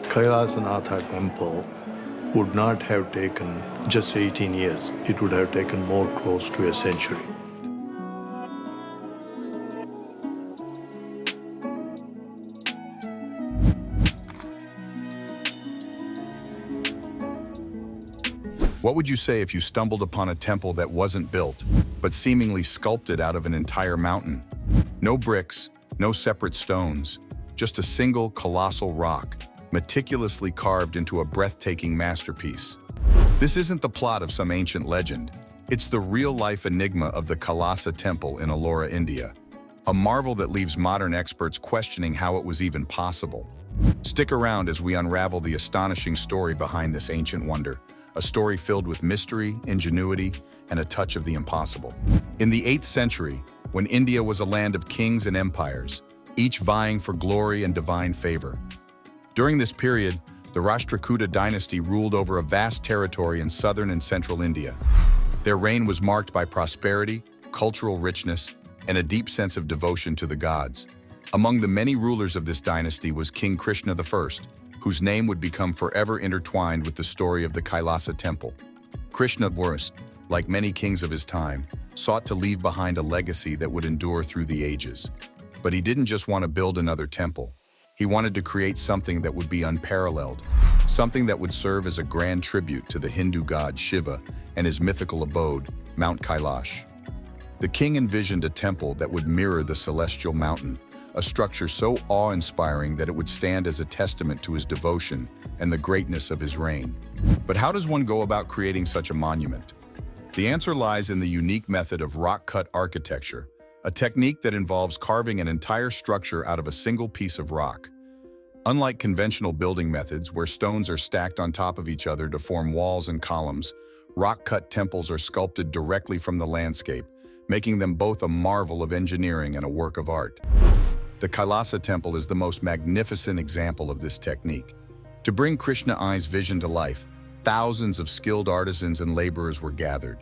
Kailasanatha temple would not have taken just 18 years. It would have taken more close to a century. What would you say if you stumbled upon a temple that wasn't built, but seemingly sculpted out of an entire mountain? No bricks, no separate stones, just a single colossal rock, meticulously carved into a breathtaking masterpiece. This isn't the plot of some ancient legend. It's the real-life enigma of the Kailasa temple in Ellora, India. A marvel that leaves modern experts questioning how it was even possible. Stick around as we unravel the astonishing story behind this ancient wonder. A story filled with mystery, ingenuity, and a touch of the impossible. In the 8th century, when India was a land of kings and empires, each vying for glory and divine favor. During this period, the Rashtrakuta dynasty ruled over a vast territory in southern and central India. Their reign was marked by prosperity, cultural richness, and a deep sense of devotion to the gods. Among the many rulers of this dynasty was King Krishna I, whose name would become forever intertwined with the story of the Kailasa temple. Krishna I, like many kings of his time, sought to leave behind a legacy that would endure through the ages. But he didn't just want to build another temple. He wanted to create something that would be unparalleled, something that would serve as a grand tribute to the Hindu god Shiva and his mythical abode, Mount Kailash. The king envisioned a temple that would mirror the celestial mountain, a structure so awe-inspiring that it would stand as a testament to his devotion and the greatness of his reign. But how does one go about creating such a monument? The answer lies in the unique method of rock-cut architecture, a technique that involves carving an entire structure out of a single piece of rock. Unlike conventional building methods where stones are stacked on top of each other to form walls and columns, rock-cut temples are sculpted directly from the landscape, making them both a marvel of engineering and a work of art. The Kailasa temple is the most magnificent example of this technique. To bring Krishna I's vision to life, thousands of skilled artisans and laborers were gathered.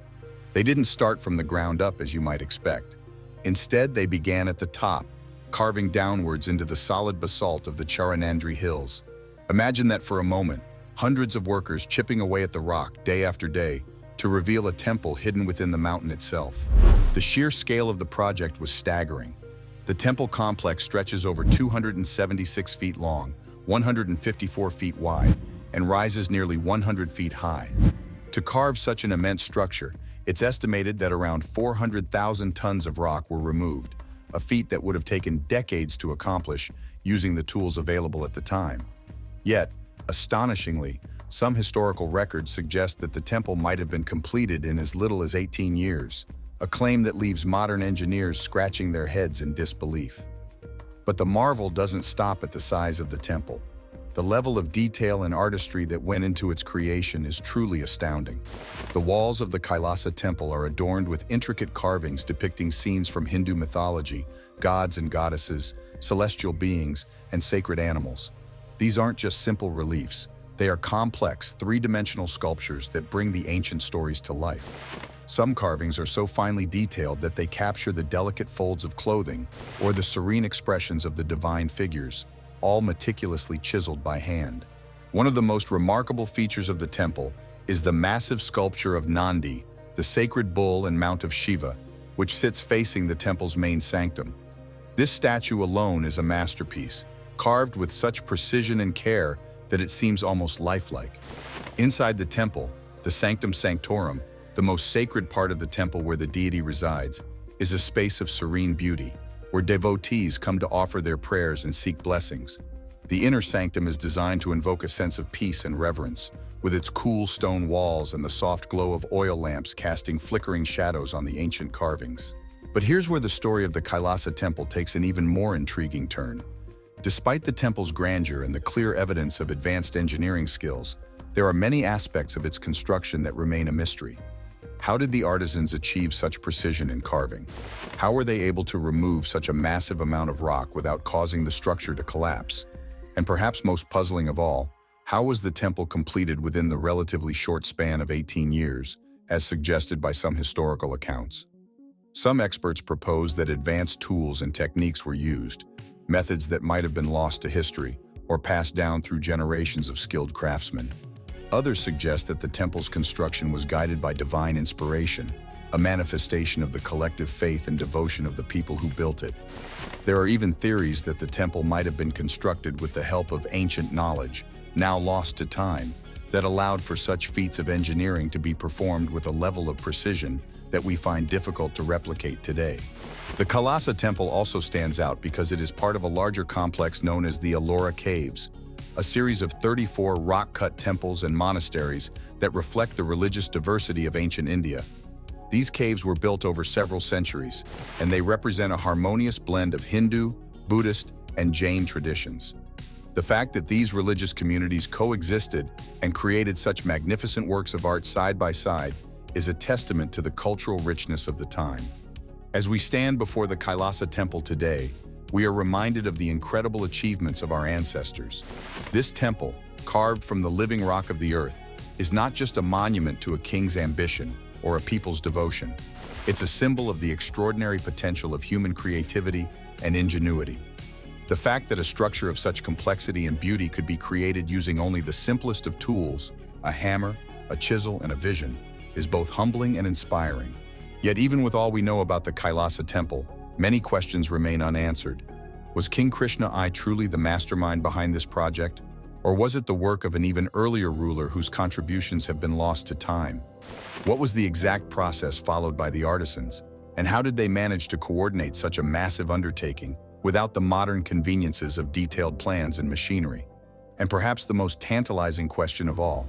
They didn't start from the ground up as you might expect. Instead, they began at the top, carving downwards into the solid basalt of the Charanandri Hills. Imagine that for a moment, hundreds of workers chipping away at the rock day after day to reveal a temple hidden within the mountain itself. The sheer scale of the project was staggering. The temple complex stretches over 276 feet long, 154 feet wide, and rises nearly 100 feet high. To carve such an immense structure, it's estimated that around 400,000 tons of rock were removed, a feat that would have taken decades to accomplish using the tools available at the time. Yet, astonishingly, some historical records suggest that the temple might have been completed in as little as 18 years, a claim that leaves modern engineers scratching their heads in disbelief. But the marvel doesn't stop at the size of the temple. The level of detail and artistry that went into its creation is truly astounding. The walls of the Kailasa temple are adorned with intricate carvings depicting scenes from Hindu mythology, gods and goddesses, celestial beings, and sacred animals. These aren't just simple reliefs. They are complex, three-dimensional sculptures that bring the ancient stories to life. Some carvings are so finely detailed that they capture the delicate folds of clothing or the serene expressions of the divine figures, all meticulously chiseled by hand. One of the most remarkable features of the temple is the massive sculpture of Nandi, the sacred bull and mount of Shiva, which sits facing the temple's main sanctum. This statue alone is a masterpiece, carved with such precision and care that it seems almost lifelike. Inside the temple, the Sanctum Sanctorum, the most sacred part of the temple where the deity resides, is a space of serene beauty, where devotees come to offer their prayers and seek blessings. The inner sanctum is designed to invoke a sense of peace and reverence, with its cool stone walls and the soft glow of oil lamps casting flickering shadows on the ancient carvings. But here's where the story of the Kailasa temple takes an even more intriguing turn. Despite the temple's grandeur and the clear evidence of advanced engineering skills, there are many aspects of its construction that remain a mystery. How did the artisans achieve such precision in carving? How were they able to remove such a massive amount of rock without causing the structure to collapse? And perhaps most puzzling of all, how was the temple completed within the relatively short span of 18 years, as suggested by some historical accounts? Some experts propose that advanced tools and techniques were used, methods that might have been lost to history, or passed down through generations of skilled craftsmen. Others suggest that the temple's construction was guided by divine inspiration, a manifestation of the collective faith and devotion of the people who built it. There are even theories that the temple might have been constructed with the help of ancient knowledge, now lost to time, that allowed for such feats of engineering to be performed with a level of precision that we find difficult to replicate today. The Kailasa temple also stands out because it is part of a larger complex known as the Ellora Caves, a series of 34 rock-cut temples and monasteries that reflect the religious diversity of ancient India. These caves were built over several centuries, and they represent a harmonious blend of Hindu, Buddhist, and Jain traditions. The fact that these religious communities coexisted and created such magnificent works of art side by side is a testament to the cultural richness of the time. As we stand before the Kailasa temple today, we are reminded of the incredible achievements of our ancestors. This temple, carved from the living rock of the earth, is not just a monument to a king's ambition or a people's devotion. It's a symbol of the extraordinary potential of human creativity and ingenuity. The fact that a structure of such complexity and beauty could be created using only the simplest of tools, a hammer, a chisel, and a vision, is both humbling and inspiring. Yet even with all we know about the Kailasa temple, many questions remain unanswered. Was King Krishna I truly the mastermind behind this project? Or was it the work of an even earlier ruler whose contributions have been lost to time? What was the exact process followed by the artisans? And how did they manage to coordinate such a massive undertaking without the modern conveniences of detailed plans and machinery? And perhaps the most tantalizing question of all,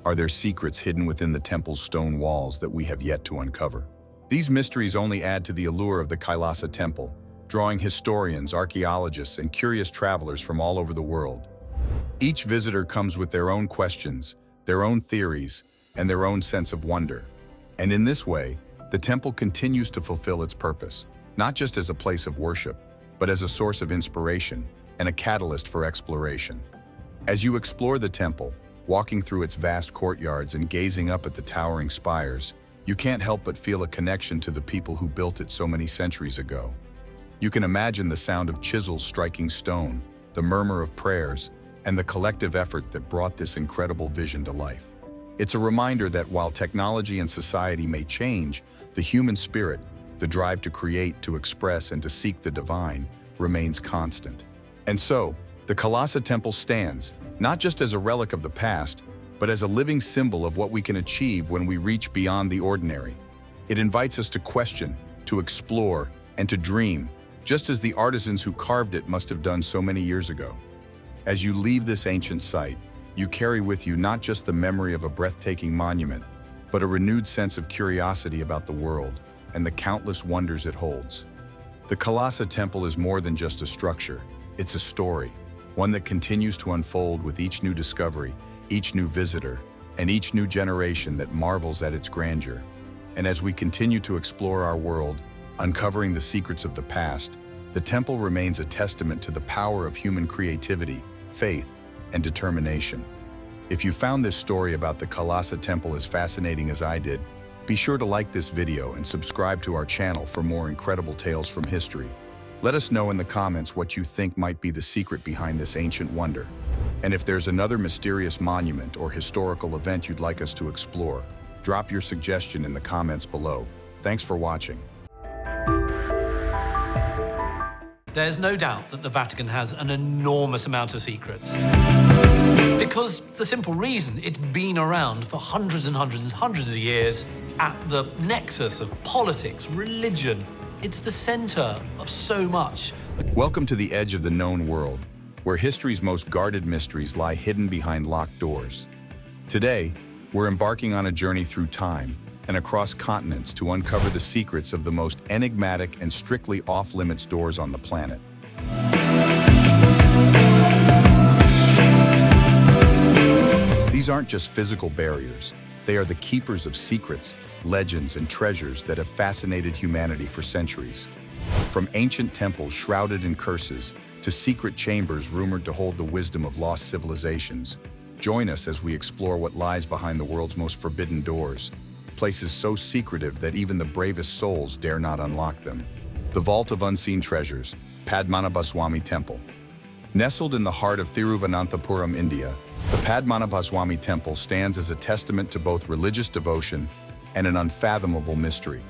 are there secrets hidden within the temple's stone walls that we have yet to uncover? These mysteries only add to the allure of the Kailasa temple, drawing historians, archaeologists, and curious travelers from all over the world. Each visitor comes with their own questions, their own theories, and their own sense of wonder. And in this way, the temple continues to fulfill its purpose, not just as a place of worship, but as a source of inspiration and a catalyst for exploration. As you explore the temple, walking through its vast courtyards and gazing up at the towering spires, you can't help but feel a connection to the people who built it so many centuries ago. You can imagine the sound of chisels striking stone, the murmur of prayers, and the collective effort that brought this incredible vision to life. It's a reminder that while technology and society may change, the human spirit, the drive to create, to express, and to seek the divine, remains constant. And so, the Kailasa temple stands, not just as a relic of the past, but as a living symbol of what we can achieve when we reach beyond the ordinary. It invites us to question, to explore, and to dream, just as the artisans who carved it must have done so many years ago. As you leave this ancient site, you carry with you not just the memory of a breathtaking monument, but a renewed sense of curiosity about the world and the countless wonders it holds. The Kailasa temple is more than just a structure. It's a story, one that continues to unfold with each new discovery, each new visitor, and each new generation that marvels at its grandeur. And as we continue to explore our world, uncovering the secrets of the past, the temple remains a testament to the power of human creativity, faith, and determination. If you found this story about the Kailasa temple as fascinating as I did, be sure to like this video and subscribe to our channel for more incredible tales from history. Let us know in the comments what you think might be the secret behind this ancient wonder. And if there's another mysterious monument or historical event you'd like us to explore, drop your suggestion in the comments below. Thanks for watching. There's no doubt that the Vatican has an enormous amount of secrets. Because the simple reason it's been around for hundreds and hundreds and hundreds of years at the nexus of politics, religion. It's the center of so much. Welcome to the edge of the known world, where history's most guarded mysteries lie hidden behind locked doors. Today, we're embarking on a journey through time and across continents to uncover the secrets of the most enigmatic and strictly off-limits doors on the planet. These aren't just physical barriers. They are the keepers of secrets, legends, and treasures that have fascinated humanity for centuries. From ancient temples shrouded in curses to secret chambers rumored to hold the wisdom of lost civilizations, join us as we explore what lies behind the world's most forbidden doors, places so secretive that even the bravest souls dare not unlock them. The Vault of Unseen Treasures, Padmanabhaswamy Temple. Nestled in the heart of Thiruvananthapuram, India, the Padmanabhaswamy Temple stands as a testament to both religious devotion and an unfathomable mystery.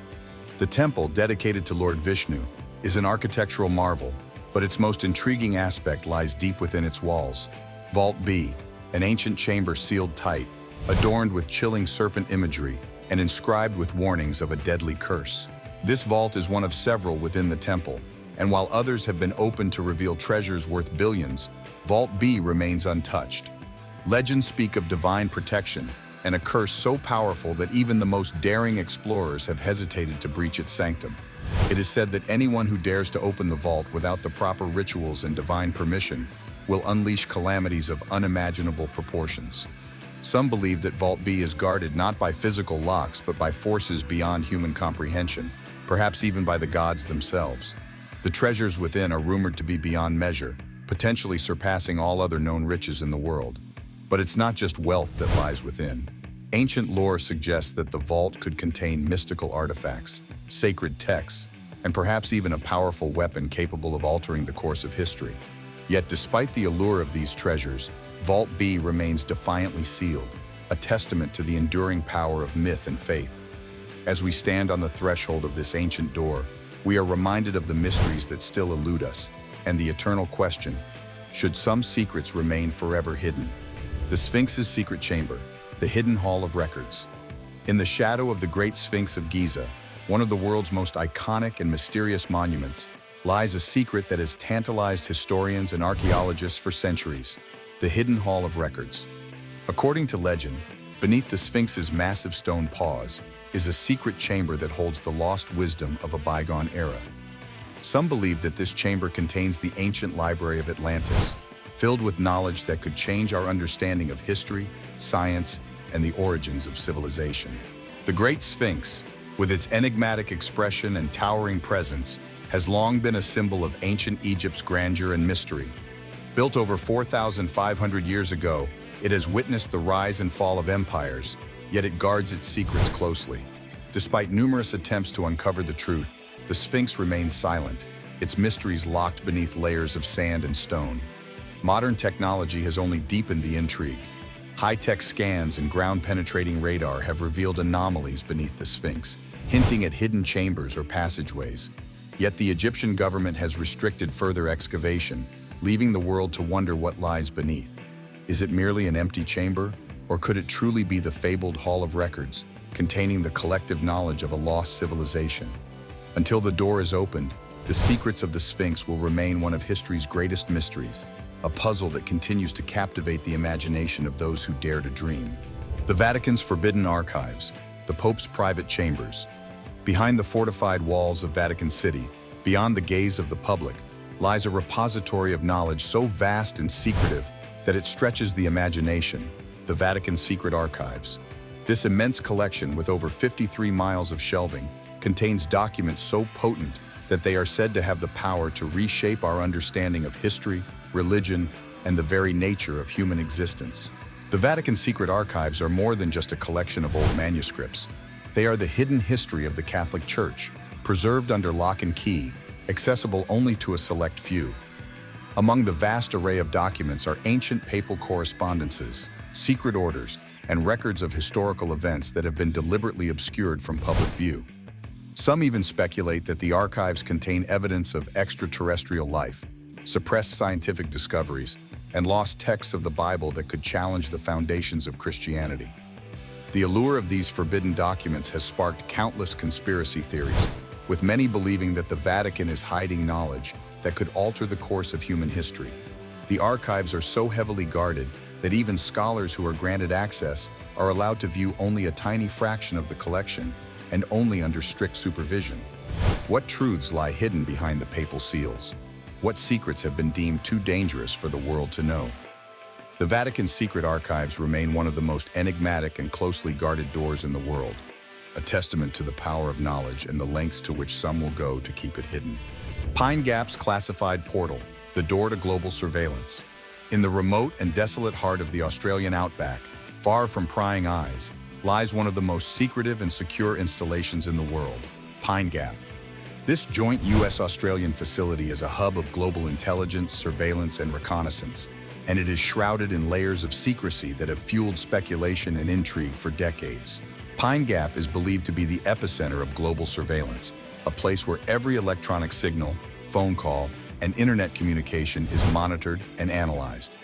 The temple, dedicated to Lord Vishnu, is an architectural marvel, but its most intriguing aspect lies deep within its walls. Vault B, an ancient chamber sealed tight, adorned with chilling serpent imagery and inscribed with warnings of a deadly curse. This vault is one of several within the temple, and while others have been opened to reveal treasures worth billions, Vault B remains untouched. Legends speak of divine protection and a curse so powerful that even the most daring explorers have hesitated to breach its sanctum. It is said that anyone who dares to open the vault without the proper rituals and divine permission will unleash calamities of unimaginable proportions. Some believe that Vault B is guarded not by physical locks but by forces beyond human comprehension, perhaps even by the gods themselves. The treasures within are rumored to be beyond measure, potentially surpassing all other known riches in the world. But it's not just wealth that lies within. Ancient lore suggests that the vault could contain mystical artifacts, sacred texts, and perhaps even a powerful weapon capable of altering the course of history. Yet despite the allure of these treasures, Vault B remains defiantly sealed, a testament to the enduring power of myth and faith. As we stand on the threshold of this ancient door, we are reminded of the mysteries that still elude us, and the eternal question, should some secrets remain forever hidden? The Sphinx's secret chamber, the hidden hall of records. In the shadow of the Great Sphinx of Giza, one of the world's most iconic and mysterious monuments, lies a secret that has tantalized historians and archaeologists for centuries, the hidden hall of records. According to legend, beneath the Sphinx's massive stone paws is a secret chamber that holds the lost wisdom of a bygone era. Some believe that this chamber contains the ancient library of Atlantis, filled with knowledge that could change our understanding of history, science, and the origins of civilization. The Great Sphinx, with its enigmatic expression and towering presence, has long been a symbol of ancient Egypt's grandeur and mystery. Built over 4,500 years ago, it has witnessed the rise and fall of empires, yet it guards its secrets closely. Despite numerous attempts to uncover the truth, the Sphinx remains silent, its mysteries locked beneath layers of sand and stone. Modern technology has only deepened the intrigue. High-tech scans and ground-penetrating radar have revealed anomalies beneath the Sphinx, hinting at hidden chambers or passageways. Yet the Egyptian government has restricted further excavation, leaving the world to wonder what lies beneath. Is it merely an empty chamber, or could it truly be the fabled Hall of Records, containing the collective knowledge of a lost civilization? Until the door is opened, the secrets of the Sphinx will remain one of history's greatest mysteries, a puzzle that continues to captivate the imagination of those who dare to dream. The Vatican's forbidden archives, the Pope's private chambers. Behind the fortified walls of Vatican City, beyond the gaze of the public, lies a repository of knowledge so vast and secretive that it stretches the imagination, the Vatican's secret archives. This immense collection, with over 53 miles of shelving, contains documents so potent that they are said to have the power to reshape our understanding of history, religion, and the very nature of human existence. The Vatican's secret archives are more than just a collection of old manuscripts. They are the hidden history of the Catholic Church, preserved under lock and key, accessible only to a select few. Among the vast array of documents are ancient papal correspondences, secret orders, and records of historical events that have been deliberately obscured from public view. Some even speculate that the archives contain evidence of extraterrestrial life, suppressed scientific discoveries, and lost texts of the Bible that could challenge the foundations of Christianity. The allure of these forbidden documents has sparked countless conspiracy theories, with many believing that the Vatican is hiding knowledge that could alter the course of human history. The archives are so heavily guarded that even scholars who are granted access are allowed to view only a tiny fraction of the collection, and only under strict supervision. What truths lie hidden behind the papal seals? What secrets have been deemed too dangerous for the world to know? The Vatican's secret archives remain one of the most enigmatic and closely guarded doors in the world, a testament to the power of knowledge and the lengths to which some will go to keep it hidden. Pine Gap's classified portal, the door to global surveillance. In the remote and desolate heart of the Australian outback, far from prying eyes, lies one of the most secretive and secure installations in the world, Pine Gap. This joint US-Australian facility is a hub of global intelligence, surveillance, and reconnaissance, and it is shrouded in layers of secrecy that have fueled speculation and intrigue for decades. Pine Gap is believed to be the epicenter of global surveillance, a place where every electronic signal, phone call, and internet communication is monitored and analyzed.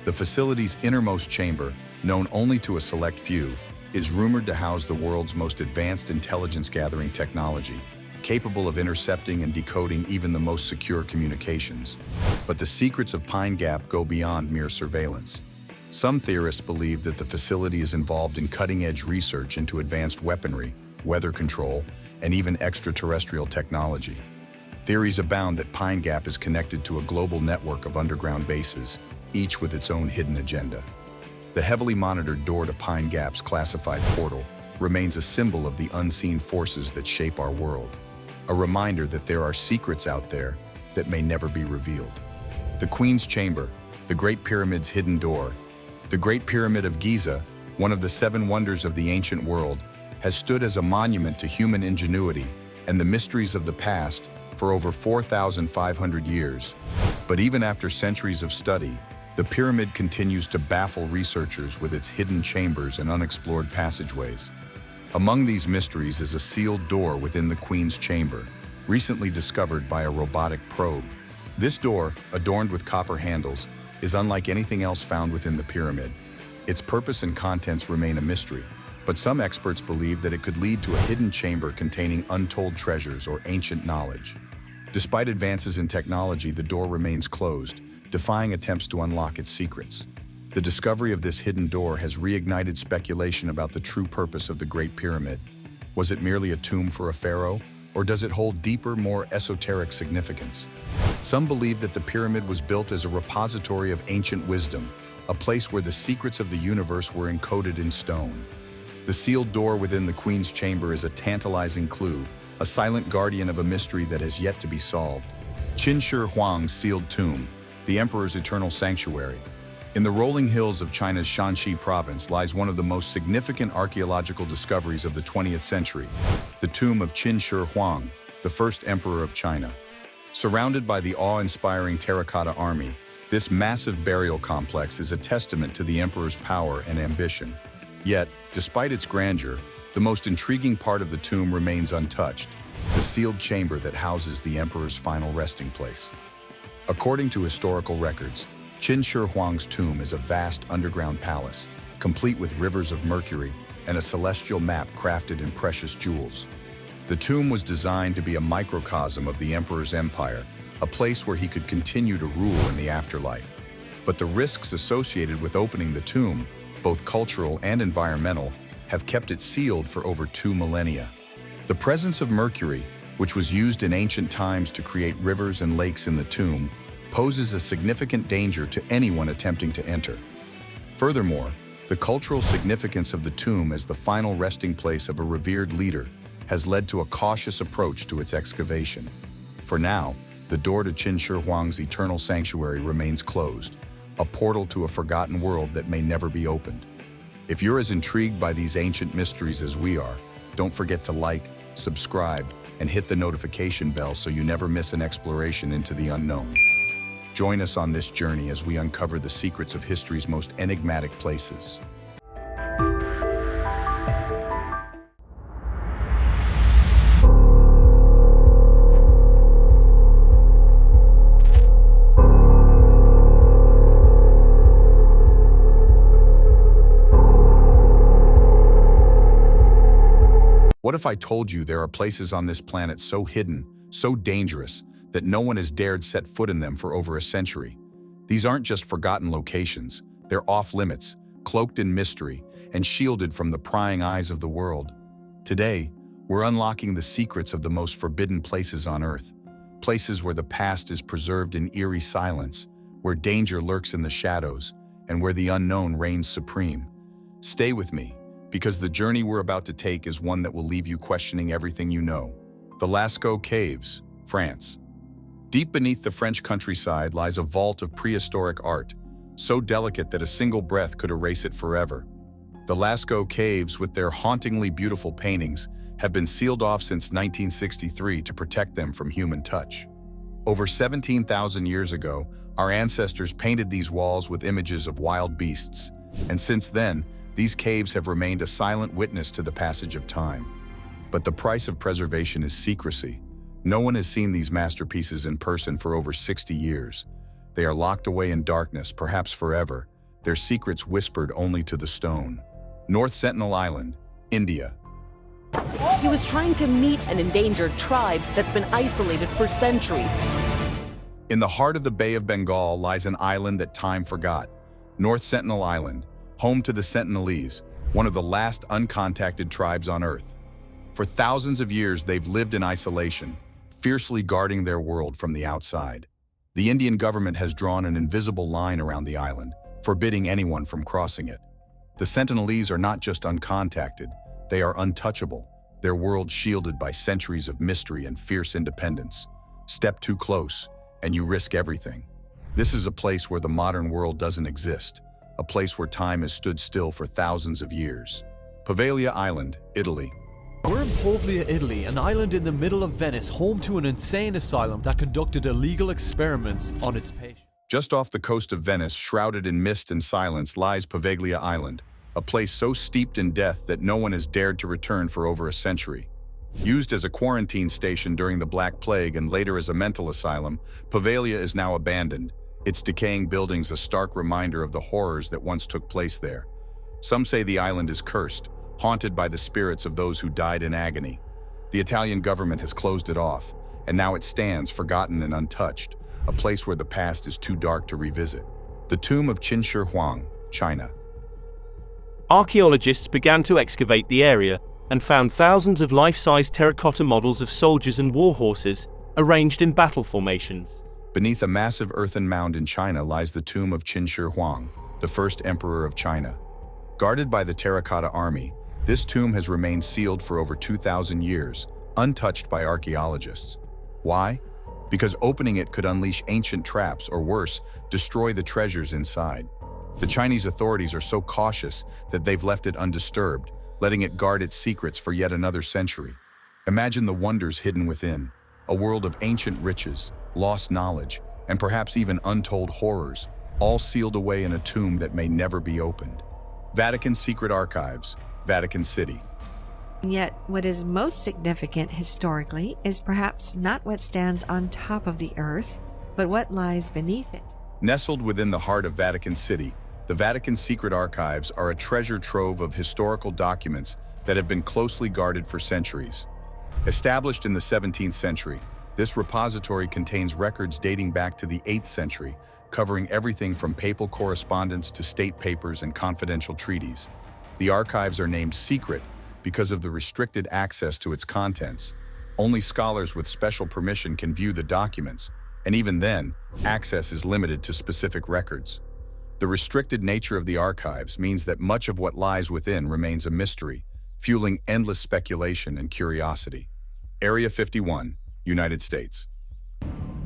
The facility's innermost chamber, known only to a select few, is rumored to house the world's most advanced intelligence-gathering technology, capable of intercepting and decoding even the most secure communications. But the secrets of Pine Gap go beyond mere surveillance. Some theorists believe that the facility is involved in cutting-edge research into advanced weaponry, weather control, and even extraterrestrial technology. Theories abound that Pine Gap is connected to a global network of underground bases, each with its own hidden agenda. The heavily monitored door to Pine Gap's classified portal remains a symbol of the unseen forces that shape our world, a reminder that there are secrets out there that may never be revealed. The Queen's Chamber, the Great Pyramid's hidden door. The Great Pyramid of Giza, one of the 7 wonders of the ancient world, has stood as a monument to human ingenuity and the mysteries of the past for over 4,500 years. But even after centuries of study, the pyramid continues to baffle researchers with its hidden chambers and unexplored passageways. Among these mysteries is a sealed door within the Queen's Chamber, recently discovered by a robotic probe. This door, adorned with copper handles, is unlike anything else found within the pyramid. Its purpose and contents remain a mystery, but some experts believe that it could lead to a hidden chamber containing untold treasures or ancient knowledge. Despite advances in technology, the door remains closed, defying attempts to unlock its secrets. The discovery of this hidden door has reignited speculation about the true purpose of the Great Pyramid. Was it merely a tomb for a pharaoh, or does it hold deeper, more esoteric significance? Some believe that the pyramid was built as a repository of ancient wisdom, a place where the secrets of the universe were encoded in stone. The sealed door within the Queen's Chamber is a tantalizing clue, a silent guardian of a mystery that has yet to be solved. Qin Shi Huang's sealed tomb, the emperor's eternal sanctuary. In the rolling hills of China's Shanxi province lies one of the most significant archaeological discoveries of the 20th century, the tomb of Qin Shi Huang, the first emperor of China. Surrounded by the awe-inspiring terracotta army, this massive burial complex is a testament to the emperor's power and ambition. Yet, despite its grandeur, the most intriguing part of the tomb remains untouched, the sealed chamber that houses the emperor's final resting place. According to historical records, Qin Shi Huang's tomb is a vast underground palace, complete with rivers of mercury and a celestial map crafted in precious jewels. The tomb was designed to be a microcosm of the emperor's empire, a place where he could continue to rule in the afterlife. But the risks associated with opening the tomb, both cultural and environmental, have kept it sealed for over 2 millennia. The presence of mercury, which was used in ancient times to create rivers and lakes in the tomb, poses a significant danger to anyone attempting to enter. Furthermore, the cultural significance of the tomb as the final resting place of a revered leader has led to a cautious approach to its excavation. For now, the door to Qin Shi Huang's eternal sanctuary remains closed, a portal to a forgotten world that may never be opened. If you're as intrigued by these ancient mysteries as we are, don't forget to like, subscribe, and hit the notification bell so you never miss an exploration into the unknown. Join us on this journey as we uncover the secrets of history's most enigmatic places. What if I told you there are places on this planet so hidden, so dangerous, that no one has dared set foot in them for over a century? These aren't just forgotten locations. They're off-limits, cloaked in mystery, and shielded from the prying eyes of the world. Today, we're unlocking the secrets of the most forbidden places on Earth. Places where the past is preserved in eerie silence, where danger lurks in the shadows, and where the unknown reigns supreme. Stay with me, because the journey we're about to take is one that will leave you questioning everything you know. The Lascaux Caves, France. Deep beneath the French countryside lies a vault of prehistoric art, so delicate that a single breath could erase it forever. The Lascaux Caves, with their hauntingly beautiful paintings, have been sealed off since 1963 to protect them from human touch. Over 17,000 years ago, our ancestors painted these walls with images of wild beasts, and since then, these caves have remained a silent witness to the passage of time. But the price of preservation is secrecy. No one has seen these masterpieces in person for over 60 years. They are locked away in darkness, perhaps forever, their secrets whispered only to the stone. North Sentinel Island, India. He was trying to meet an endangered tribe that's been isolated for centuries. In the heart of the Bay of Bengal lies an island that time forgot, North Sentinel Island, home to the Sentinelese, one of the last uncontacted tribes on Earth. For thousands of years, they've lived in isolation, fiercely guarding their world from the outside. The Indian government has drawn an invisible line around the island, forbidding anyone from crossing it. The Sentinelese are not just uncontacted, they are untouchable, their world shielded by centuries of mystery and fierce independence. Step too close, and you risk everything. This is a place where the modern world doesn't exist, a place where time has stood still for thousands of years. Poveglia Island, Italy. We're in Poveglia, Italy, an island in the middle of Venice, home to an insane asylum that conducted illegal experiments on its patients. Just off the coast of Venice, shrouded in mist and silence, lies Poveglia Island, a place so steeped in death that no one has dared to return for over a century. Used as a quarantine station during the Black Plague and later as a mental asylum, Poveglia is now abandoned, its decaying buildings a stark reminder of the horrors that once took place there. Some say the island is cursed, haunted by the spirits of those who died in agony. The Italian government has closed it off, and now it stands forgotten and untouched, a place where the past is too dark to revisit. The tomb of Qin Shi Huang, China. Archaeologists began to excavate the area and found thousands of life-size terracotta models of soldiers and war horses arranged in battle formations. Beneath a massive earthen mound in China lies the tomb of Qin Shi Huang, the first emperor of China. Guarded by the terracotta army, this tomb has remained sealed for over 2,000 years, untouched by archaeologists. Why? Because opening it could unleash ancient traps or worse, destroy the treasures inside. The Chinese authorities are so cautious that they've left it undisturbed, letting it guard its secrets for yet another century. Imagine the wonders hidden within, a world of ancient riches, lost knowledge, and perhaps even untold horrors, all sealed away in a tomb that may never be opened. Vatican Secret Archives, Vatican City. Yet, what is most significant historically is perhaps not what stands on top of the earth, but what lies beneath it. Nestled within the heart of Vatican City, the Vatican Secret Archives are a treasure trove of historical documents that have been closely guarded for centuries. Established in the 17th century, this repository contains records dating back to the 8th century, covering everything from papal correspondence to state papers and confidential treaties. The archives are named secret because of the restricted access to its contents. Only scholars with special permission can view the documents, and even then, access is limited to specific records. The restricted nature of the archives means that much of what lies within remains a mystery, fueling endless speculation and curiosity. Area 51, United States.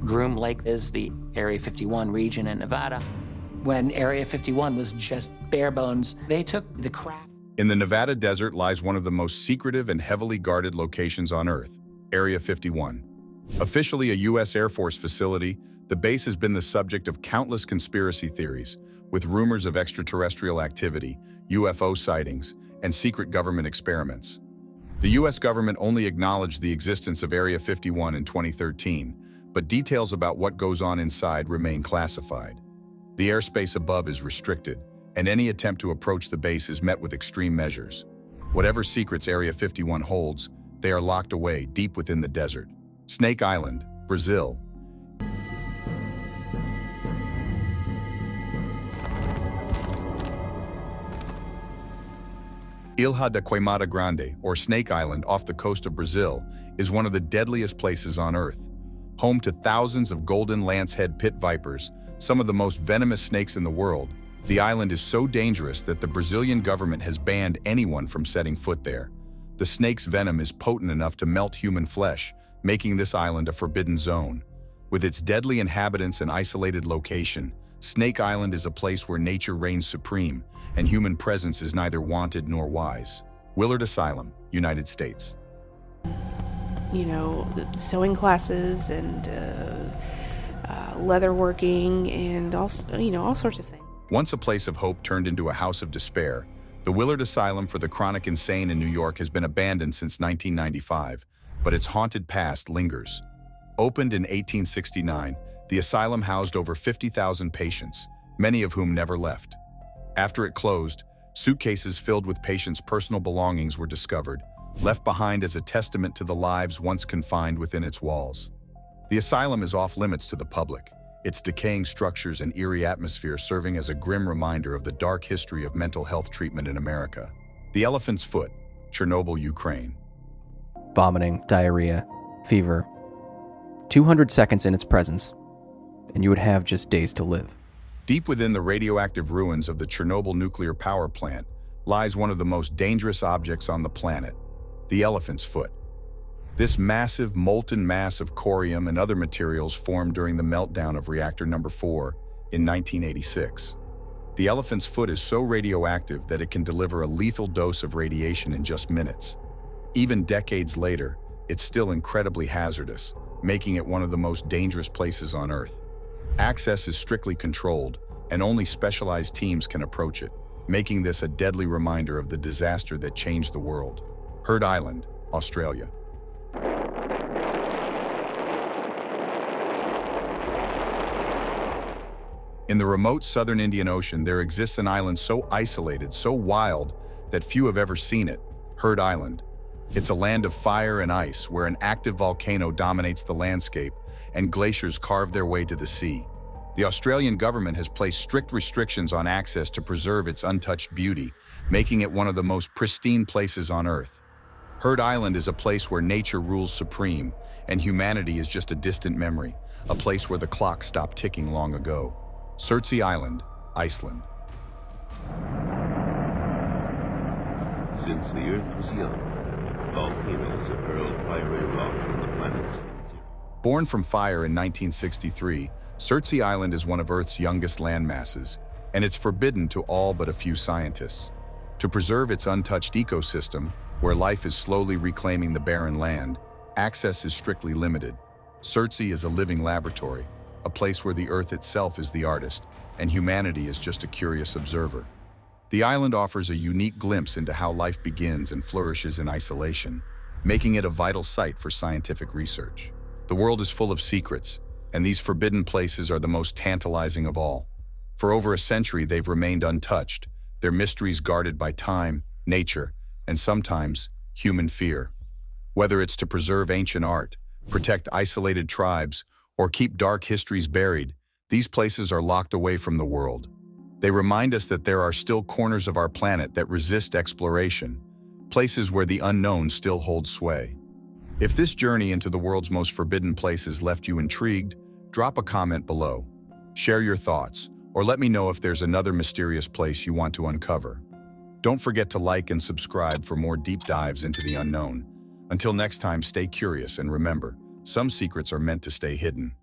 Groom Lake is the Area 51 region in Nevada. When Area 51 was just bare bones, they took the craft. In the Nevada desert lies one of the most secretive and heavily guarded locations on Earth, Area 51. Officially a U.S. Air Force facility, the base has been the subject of countless conspiracy theories, with rumors of extraterrestrial activity, UFO sightings, and secret government experiments. The U.S. government only acknowledged the existence of Area 51 in 2013, but details about what goes on inside remain classified. The airspace above is restricted, and any attempt to approach the base is met with extreme measures. Whatever secrets Area 51 holds, they are locked away deep within the desert. Snake Island, Brazil. Ilha da Queimada Grande, or Snake Island off the coast of Brazil, is one of the deadliest places on Earth. Home to thousands of golden lancehead pit vipers, some of the most venomous snakes in the world, the island is so dangerous that the Brazilian government has banned anyone from setting foot there. The snake's venom is potent enough to melt human flesh, making this island a forbidden zone. With its deadly inhabitants and isolated location, Snake Island is a place where nature reigns supreme, and human presence is neither wanted nor wise. Willard Asylum, United States. sewing classes and leatherworking and all sorts of things. Once a place of hope turned into a house of despair, the Willard Asylum for the Chronic Insane in New York has been abandoned since 1995, but its haunted past lingers. Opened in 1869, the asylum housed over 50,000 patients, many of whom never left. After it closed, suitcases filled with patients' personal belongings were discovered, left behind as a testament to the lives once confined within its walls. The asylum is off-limits to the public, its decaying structures and eerie atmosphere serving as a grim reminder of the dark history of mental health treatment in America. The Elephant's Foot, Chernobyl, Ukraine. Vomiting, diarrhea, fever. 200 seconds in its presence, and you would have just days to live. Deep within the radioactive ruins of the Chernobyl nuclear power plant lies one of the most dangerous objects on the planet, the Elephant's Foot. This massive, molten mass of corium and other materials formed during the meltdown of reactor number 4 in 1986. The Elephant's Foot is so radioactive that it can deliver a lethal dose of radiation in just minutes. Even decades later, it's still incredibly hazardous, making it one of the most dangerous places on Earth. Access is strictly controlled, and only specialized teams can approach it, making this a deadly reminder of the disaster that changed the world. Heard Island, Australia. In the remote southern Indian Ocean, there exists an island so isolated, so wild, that few have ever seen it, Heard Island. It's a land of fire and ice where an active volcano dominates the landscape and glaciers carve their way to the sea. The Australian government has placed strict restrictions on access to preserve its untouched beauty, making it one of the most pristine places on Earth. Heard Island is a place where nature rules supreme, and humanity is just a distant memory, a place where the clock stopped ticking long ago. Surtsey Island, Iceland. Since the Earth was young, volcanoes have hurled fiery rock from the planets. Born from fire in 1963, Surtsey Island is one of Earth's youngest landmasses, and it's forbidden to all but a few scientists. To preserve its untouched ecosystem, where life is slowly reclaiming the barren land, access is strictly limited. Surtsey is a living laboratory, a place where the Earth itself is the artist, and humanity is just a curious observer. The island offers a unique glimpse into how life begins and flourishes in isolation, making it a vital site for scientific research. The world is full of secrets, and these forbidden places are the most tantalizing of all. For over a century, they've remained untouched, their mysteries guarded by time, nature, and sometimes human fear. Whether it's to preserve ancient art, protect isolated tribes, or keep dark histories buried, these places are locked away from the world. They remind us that there are still corners of our planet that resist exploration, places where the unknown still holds sway. If this journey into the world's most forbidden places left you intrigued, drop a comment below. Share your thoughts, or let me know if there's another mysterious place you want to uncover. Don't forget to like and subscribe for more deep dives into the unknown. Until next time, stay curious and remember, some secrets are meant to stay hidden.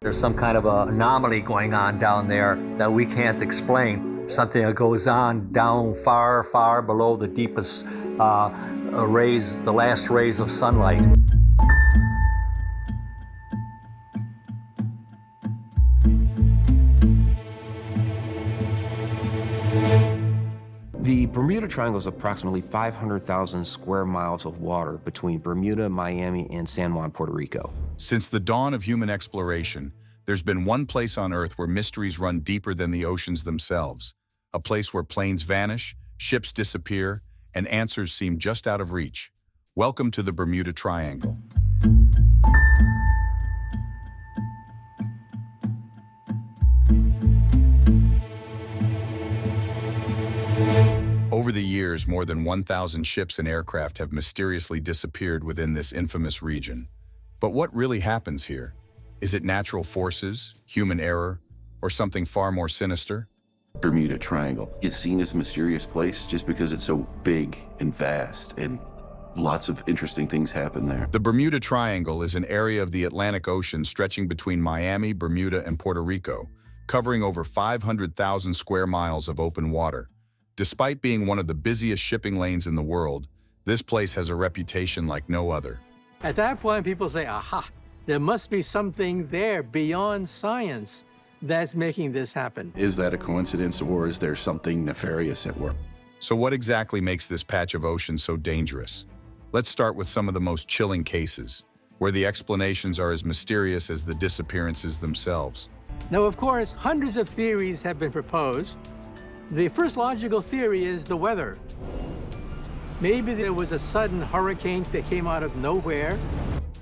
There's some kind of an anomaly going on down there that we can't explain. Something that goes on down far, far below the deepest rays, the last rays of sunlight. The Bermuda Triangle is approximately 500,000 square miles of water between Bermuda, Miami, and San Juan, Puerto Rico. Since the dawn of human exploration, there's been one place on Earth where mysteries run deeper than the oceans themselves. A place where planes vanish, ships disappear, and answers seem just out of reach. Welcome to the Bermuda Triangle. Over the years, more than 1,000 ships and aircraft have mysteriously disappeared within this infamous region. But what really happens here? Is it natural forces, human error, or something far more sinister? Bermuda Triangle is seen as a mysterious place just because it's so big and vast, and lots of interesting things happen there. The Bermuda Triangle is an area of the Atlantic Ocean stretching between Miami, Bermuda, and Puerto Rico, covering over 500,000 square miles of open water. Despite being one of the busiest shipping lanes in the world, This place has a reputation like no other. At that point, people say, aha, there must be something there beyond science that's making this happen. Is that a coincidence, or is there something nefarious at work? So what exactly makes this patch of ocean so dangerous? Let's start with some of the most chilling cases, where the explanations are as mysterious as the disappearances themselves. Now, of course, hundreds of theories have been proposed. The first logical theory is the weather. Maybe there was a sudden hurricane that came out of nowhere.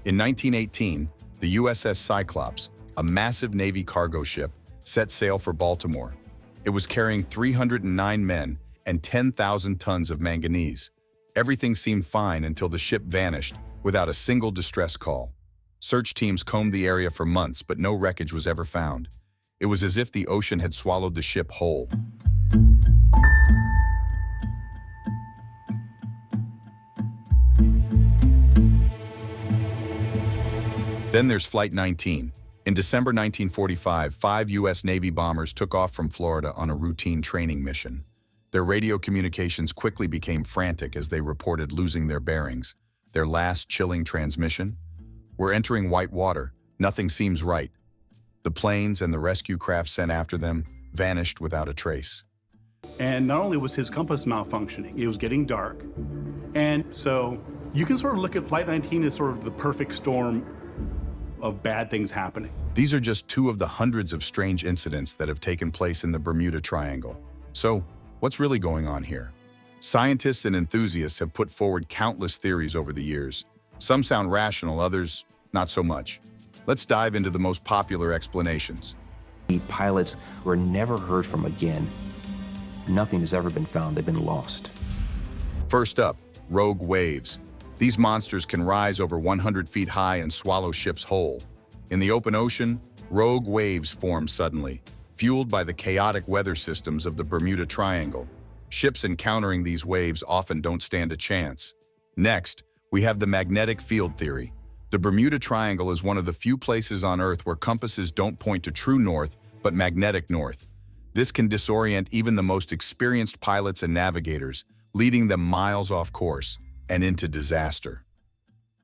In 1918, the USS Cyclops, a massive Navy cargo ship, set sail for Baltimore. It was carrying 309 men and 10,000 tons of manganese. Everything seemed fine until the ship vanished without a single distress call. Search teams combed the area for months, but no wreckage was ever found. It was as if the ocean had swallowed the ship whole. Then there's Flight 19. In December 1945, 5 U.S. Navy bombers took off from Florida on a routine training mission. Their radio communications quickly became frantic as they reported losing their bearings. Their last chilling transmission? "We're entering white water. Nothing seems right." The planes and the rescue craft sent after them vanished without a trace. And not only was his compass malfunctioning, it was getting dark. And so you can sort of look at Flight 19 as sort of the perfect storm of bad things happening. These are just 2 of the hundreds of strange incidents that have taken place in the Bermuda Triangle. So, what's really going on here? Scientists and enthusiasts have put forward countless theories over the years. Some sound rational, others not so much. Let's dive into the most popular explanations. The pilots were never heard from again. Nothing has ever been found. They've been lost. First up, rogue waves. These monsters can rise over 100 feet high and swallow ships whole. In the open ocean, rogue waves form suddenly, fueled by the chaotic weather systems of the Bermuda Triangle. Ships encountering these waves often don't stand a chance. Next, we have the magnetic field theory. The Bermuda Triangle is one of the few places on Earth where compasses don't point to true north, but magnetic north. This can disorient even the most experienced pilots and navigators, leading them miles off course and into disaster.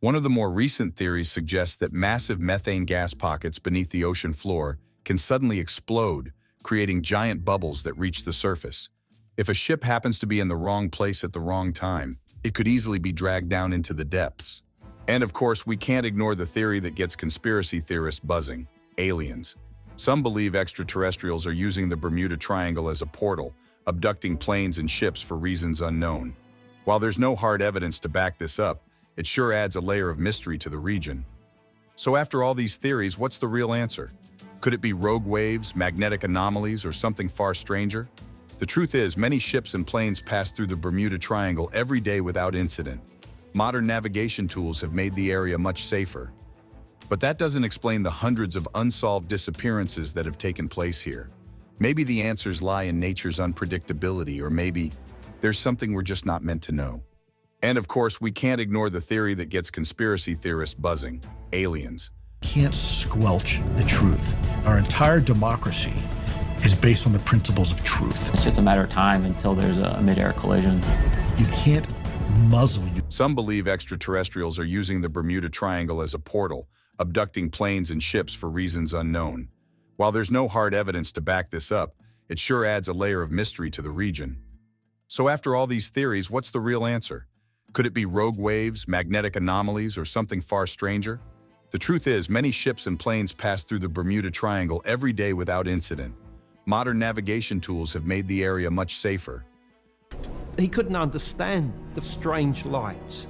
One of the more recent theories suggests that massive methane gas pockets beneath the ocean floor can suddenly explode, creating giant bubbles that reach the surface. If a ship happens to be in the wrong place at the wrong time, it could easily be dragged down into the depths. And of course, we can't ignore the theory that gets conspiracy theorists buzzing: aliens. Some believe extraterrestrials are using the Bermuda Triangle as a portal, abducting planes and ships for reasons unknown. While there's no hard evidence to back this up, it sure adds a layer of mystery to the region. So after all these theories, what's the real answer? Could it be rogue waves, magnetic anomalies, or something far stranger? The truth is, many ships and planes pass through the Bermuda Triangle every day without incident. Modern navigation tools have made the area much safer. But that doesn't explain the hundreds of unsolved disappearances that have taken place here. Maybe the answers lie in nature's unpredictability, or maybe there's something we're just not meant to know. And of course, we can't ignore the theory that gets conspiracy theorists buzzing: aliens. Can't squelch the truth. Our entire democracy is based on the principles of truth. It's just a matter of time until there's a mid-air collision. You can't muzzle you. Some believe extraterrestrials are using the Bermuda Triangle as a portal, abducting planes and ships for reasons unknown. While there's no hard evidence to back this up, it sure adds a layer of mystery to the region. So after all these theories, what's the real answer? Could it be rogue waves, magnetic anomalies, or something far stranger? The truth is, many ships and planes pass through the Bermuda Triangle every day without incident. Modern navigation tools have made the area much safer. He couldn't understand the strange lights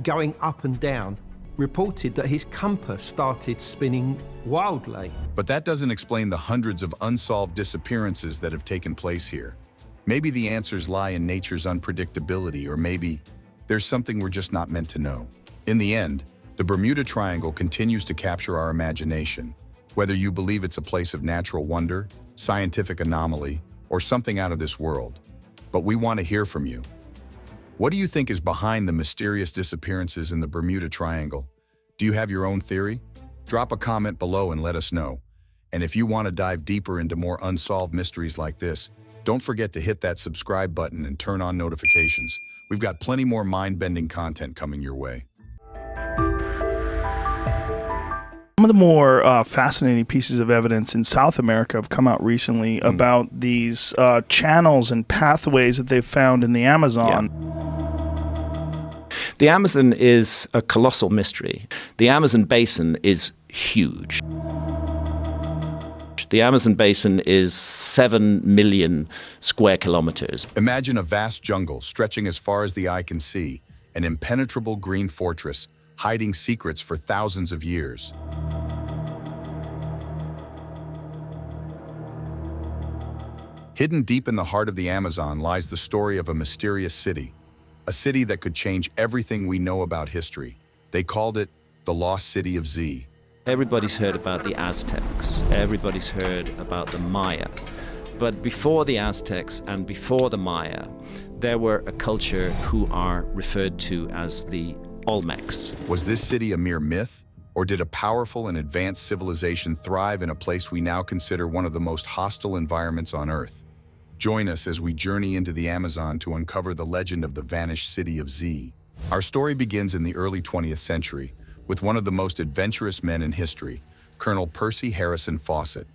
going up and down. Reported that his compass started spinning wildly. But that doesn't explain the hundreds of unsolved disappearances that have taken place here. Maybe the answers lie in nature's unpredictability, or maybe there's something we're just not meant to know. In the end, the Bermuda Triangle continues to capture our imagination. Whether you believe it's a place of natural wonder, scientific anomaly, or something out of this world. But we want to hear from you. What do you think is behind the mysterious disappearances in the Bermuda Triangle? Do you have your own theory? Drop a comment below and let us know. And if you want to dive deeper into more unsolved mysteries like this, don't forget to hit that subscribe button and turn on notifications. We've got plenty more mind-bending content coming your way. Some of the more fascinating pieces of evidence in South America have come out recently about these channels and pathways that they've found in the Amazon. The Amazon is a colossal mystery. The Amazon basin is huge. The Amazon basin is 7 million square kilometers. Imagine a vast jungle stretching as far as the eye can see, an impenetrable green fortress hiding secrets for thousands of years. Hidden deep in the heart of the Amazon lies the story of a mysterious city, a city that could change everything we know about history. They called it the Lost City of Z. Everybody's heard about the Aztecs. Everybody's heard about the Maya. But before the Aztecs and before the Maya, there were a culture who are referred to as the Olmecs. Was this city a mere myth, or did a powerful and advanced civilization thrive in a place we now consider one of the most hostile environments on Earth? Join us as we journey into the Amazon to uncover the legend of the vanished city of Z. Our story begins in the early 20th century with one of the most adventurous men in history, Colonel Percy Harrison Fawcett.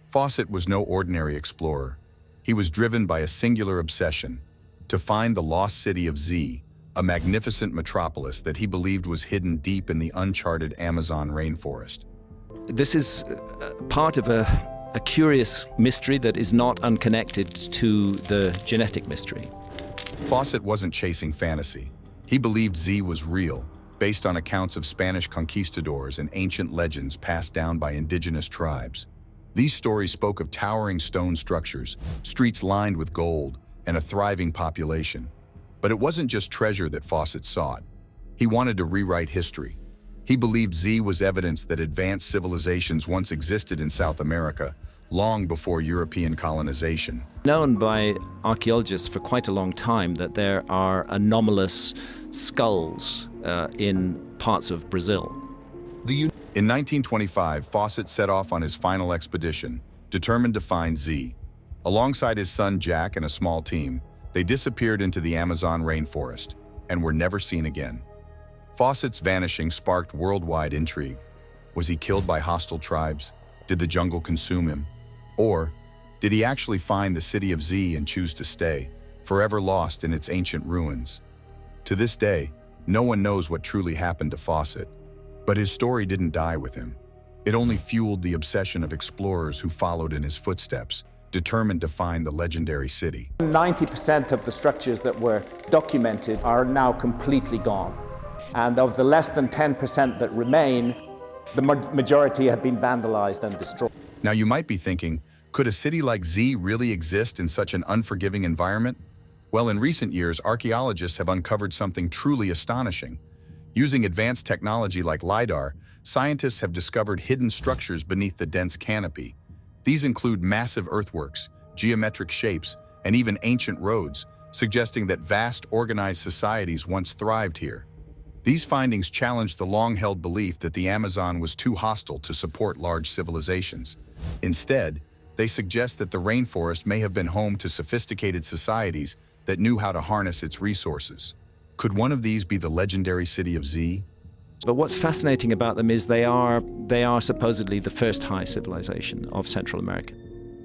Fawcett was no ordinary explorer. He was driven by a singular obsession: to find the lost city of Z, a magnificent metropolis that he believed was hidden deep in the uncharted Amazon rainforest. This is part of a curious mystery that is not unconnected to the genetic mystery. Fawcett wasn't chasing fantasy. He believed Z was real, based on accounts of Spanish conquistadors and ancient legends passed down by indigenous tribes. These stories spoke of towering stone structures, streets lined with gold, and a thriving population. But it wasn't just treasure that Fawcett sought. He wanted to rewrite history. He believed Z was evidence that advanced civilizations once existed in South America, long before European colonization. Known by archaeologists for quite a long time that there are anomalous skulls in parts of Brazil. In 1925, Fawcett set off on his final expedition, determined to find Z. Alongside his son Jack and a small team, they disappeared into the Amazon rainforest and were never seen again. Fawcett's vanishing sparked worldwide intrigue. Was he killed by hostile tribes? Did the jungle consume him? Or did he actually find the city of Z and choose to stay, forever lost in its ancient ruins? To this day, no one knows what truly happened to Fawcett, but his story didn't die with him. It only fueled the obsession of explorers who followed in his footsteps, determined to find the legendary city. 90% of the structures that were documented are now completely gone. And of the less than 10% that remain, the majority have been vandalized and destroyed. Now you might be thinking, could a city like Z really exist in such an unforgiving environment? Well, in recent years, archaeologists have uncovered something truly astonishing. Using advanced technology like LiDAR, scientists have discovered hidden structures beneath the dense canopy. These include massive earthworks, geometric shapes, and even ancient roads, suggesting that vast, organized societies once thrived here. These findings challenge the long-held belief that the Amazon was too hostile to support large civilizations. Instead, they suggest that the rainforest may have been home to sophisticated societies that knew how to harness its resources. Could one of these be the legendary city of Z? But what's fascinating about them is they are supposedly the first high civilization of Central America.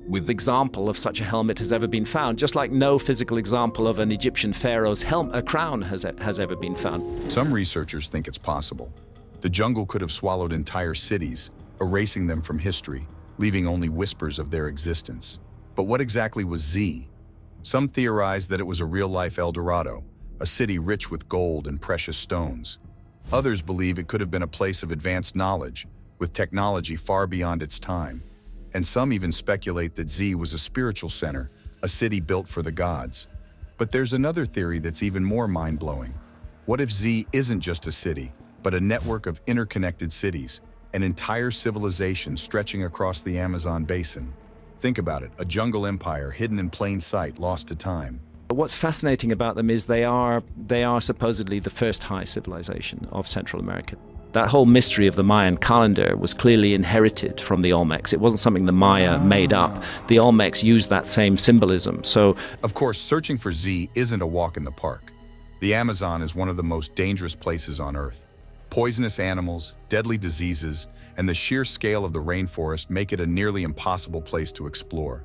With example of such a helmet has ever been found, just like no physical example of an Egyptian pharaoh's crown has ever been found. Some researchers think it's possible. The jungle could have swallowed entire cities, erasing them from history, leaving only whispers of their existence. But what exactly was Z? Some theorize that it was a real-life El Dorado, a city rich with gold and precious stones. Others believe it could have been a place of advanced knowledge, with technology far beyond its time. And some even speculate that Z was a spiritual center, a city built for the gods. But there's another theory that's even more mind-blowing. What if Z isn't just a city, but a network of interconnected cities, an entire civilization stretching across the Amazon basin? Think about it, a jungle empire hidden in plain sight, lost to time. What's fascinating about them is they are supposedly the first high civilization of Central America. That whole mystery of the Mayan calendar was clearly inherited from the Olmecs. It wasn't something the Maya made up. The Olmecs used that same symbolism. So, of course, searching for Z isn't a walk in the park. The Amazon is one of the most dangerous places on Earth. Poisonous animals, deadly diseases, and the sheer scale of the rainforest make it a nearly impossible place to explore.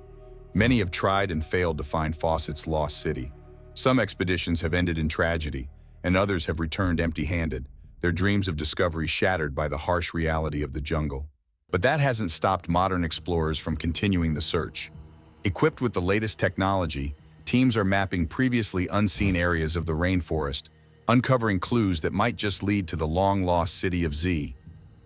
Many have tried and failed to find Fawcett's lost city. Some expeditions have ended in tragedy, and others have returned empty-handed, their dreams of discovery shattered by the harsh reality of the jungle. But that hasn't stopped modern explorers from continuing the search. Equipped with the latest technology, teams are mapping previously unseen areas of the rainforest, uncovering clues that might just lead to the long-lost city of Z.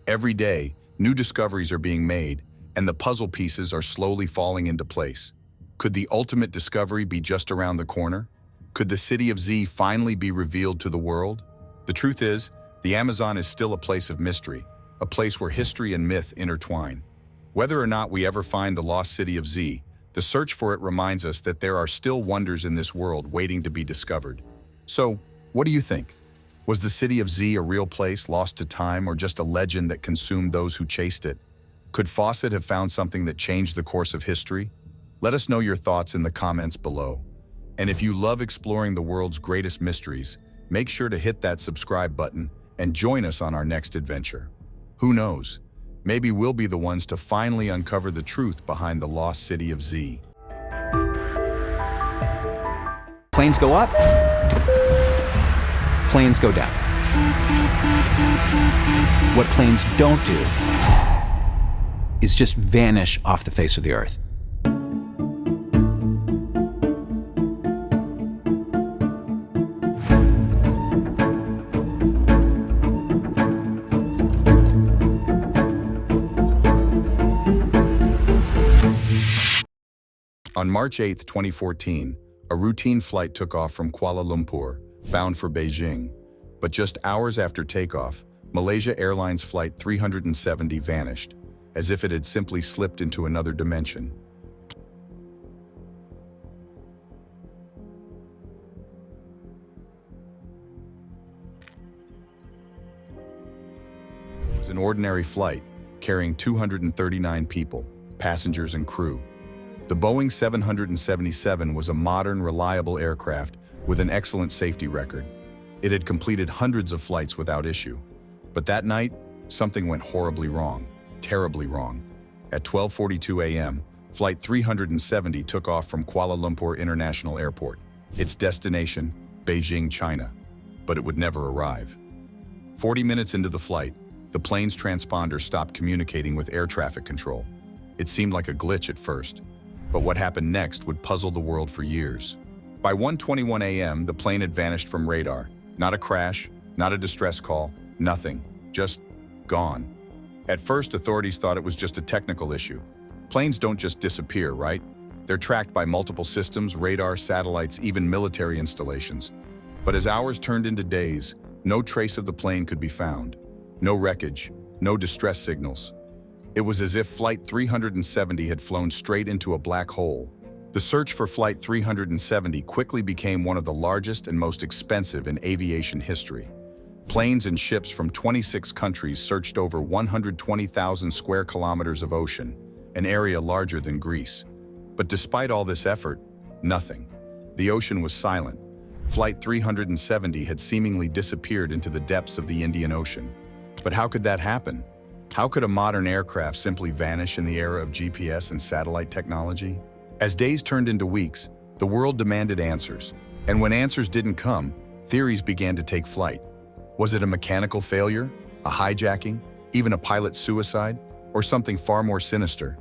Every day, new discoveries are being made, and the puzzle pieces are slowly falling into place. Could the ultimate discovery be just around the corner? Could the city of Z finally be revealed to the world? The truth is, the Amazon is still a place of mystery, a place where history and myth intertwine. Whether or not we ever find the lost city of Z, the search for it reminds us that there are still wonders in this world waiting to be discovered. So, what do you think? Was the city of Z a real place lost to time, or just a legend that consumed those who chased it? Could Fawcett have found something that changed the course of history? Let us know your thoughts in the comments below. And if you love exploring the world's greatest mysteries, make sure to hit that subscribe button and join us on our next adventure. Who knows? Maybe we'll be the ones to finally uncover the truth behind the lost city of Z. Planes go up, planes go down. What planes don't do is just vanish off the face of the earth. On March 8, 2014, a routine flight took off from Kuala Lumpur, bound for Beijing. But just hours after takeoff, Malaysia Airlines Flight 370 vanished, as if it had simply slipped into another dimension. It was an ordinary flight, carrying 239 people, passengers and crew. The Boeing 777 was a modern, reliable aircraft with an excellent safety record. It had completed hundreds of flights without issue. But that night, something went horribly wrong, terribly wrong. At 12:42 a.m., Flight 370 took off from Kuala Lumpur International Airport, its destination, Beijing, China. But it would never arrive. 40 minutes into the flight, the plane's transponder stopped communicating with air traffic control. It seemed like a glitch at first, but what happened next would puzzle the world for years. By 1:21 a.m., the plane had vanished from radar. Not a crash, not a distress call, nothing, just gone. At first, authorities thought it was just a technical issue. Planes don't just disappear, right? They're tracked by multiple systems, radar, satellites, even military installations. But as hours turned into days, no trace of the plane could be found. No wreckage, no distress signals. It was as if Flight 370 had flown straight into a black hole. The search for Flight 370 quickly became one of the largest and most expensive in aviation history. Planes and ships from 26 countries searched over 120,000 square kilometers of ocean, an area larger than Greece. But despite all this effort, nothing. The ocean was silent. Flight 370 had seemingly disappeared into the depths of the Indian Ocean. But how could that happen? How could a modern aircraft simply vanish in the era of GPS and satellite technology? As days turned into weeks, the world demanded answers. And when answers didn't come, theories began to take flight. Was it a mechanical failure, a hijacking, even a pilot's suicide, or something far more sinister?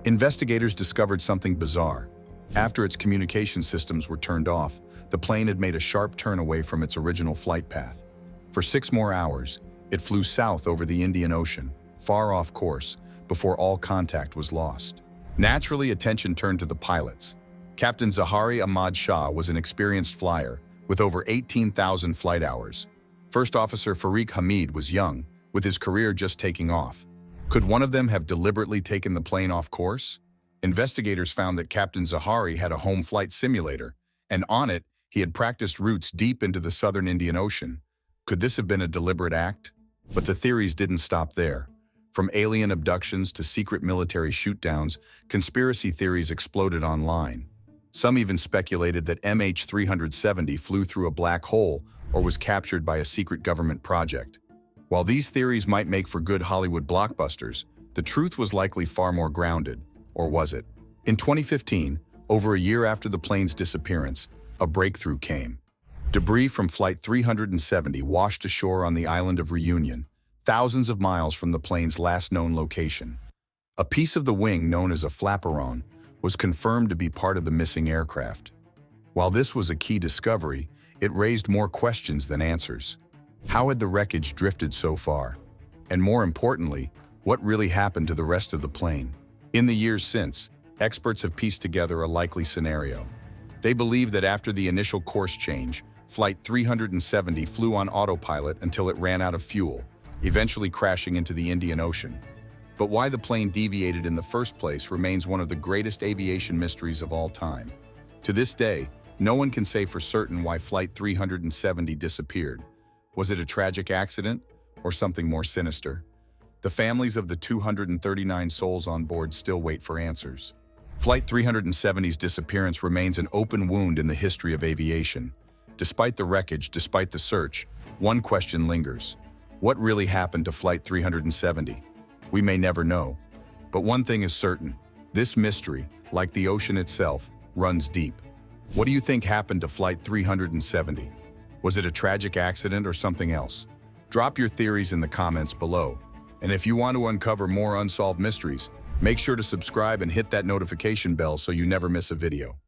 Investigators discovered something bizarre. After its communication systems were turned off, the plane had made a sharp turn away from its original flight path. For 6 more hours, it flew south over the Indian Ocean, far off course, before all contact was lost. Naturally, attention turned to the pilots. Captain Zahari Ahmad Shah was an experienced flyer, with over 18,000 flight hours. First Officer Farik Hamid was young, with his career just taking off. Could one of them have deliberately taken the plane off course? Investigators found that Captain Zahari had a home flight simulator, and on it, he had practiced routes deep into the southern Indian Ocean. Could this have been a deliberate act? But the theories didn't stop there. From alien abductions to secret military shootdowns, conspiracy theories exploded online. Some even speculated that MH370 flew through a black hole or was captured by a secret government project. While these theories might make for good Hollywood blockbusters, the truth was likely far more grounded, or was it? In 2015, over a year after the plane's disappearance, a breakthrough came. Debris from Flight 370 washed ashore on the island of Reunion, thousands of miles from the plane's last known location. A piece of the wing known as a flaperon was confirmed to be part of the missing aircraft. While this was a key discovery, it raised more questions than answers. How had the wreckage drifted so far? And more importantly, what really happened to the rest of the plane? In the years since, experts have pieced together a likely scenario. They believe that after the initial course change, Flight 370 flew on autopilot until it ran out of fuel, eventually crashing into the Indian Ocean. But why the plane deviated in the first place remains one of the greatest aviation mysteries of all time. To this day, no one can say for certain why Flight 370 disappeared. Was it a tragic accident or something more sinister? The families of the 239 souls on board still wait for answers. Flight 370's disappearance remains an open wound in the history of aviation. Despite the wreckage, despite the search, one question lingers. What really happened to Flight 370? We may never know. But one thing is certain. This mystery, like the ocean itself, runs deep. What do you think happened to Flight 370? Was it a tragic accident or something else? Drop your theories in the comments below. And if you want to uncover more unsolved mysteries, make sure to subscribe and hit that notification bell so you never miss a video.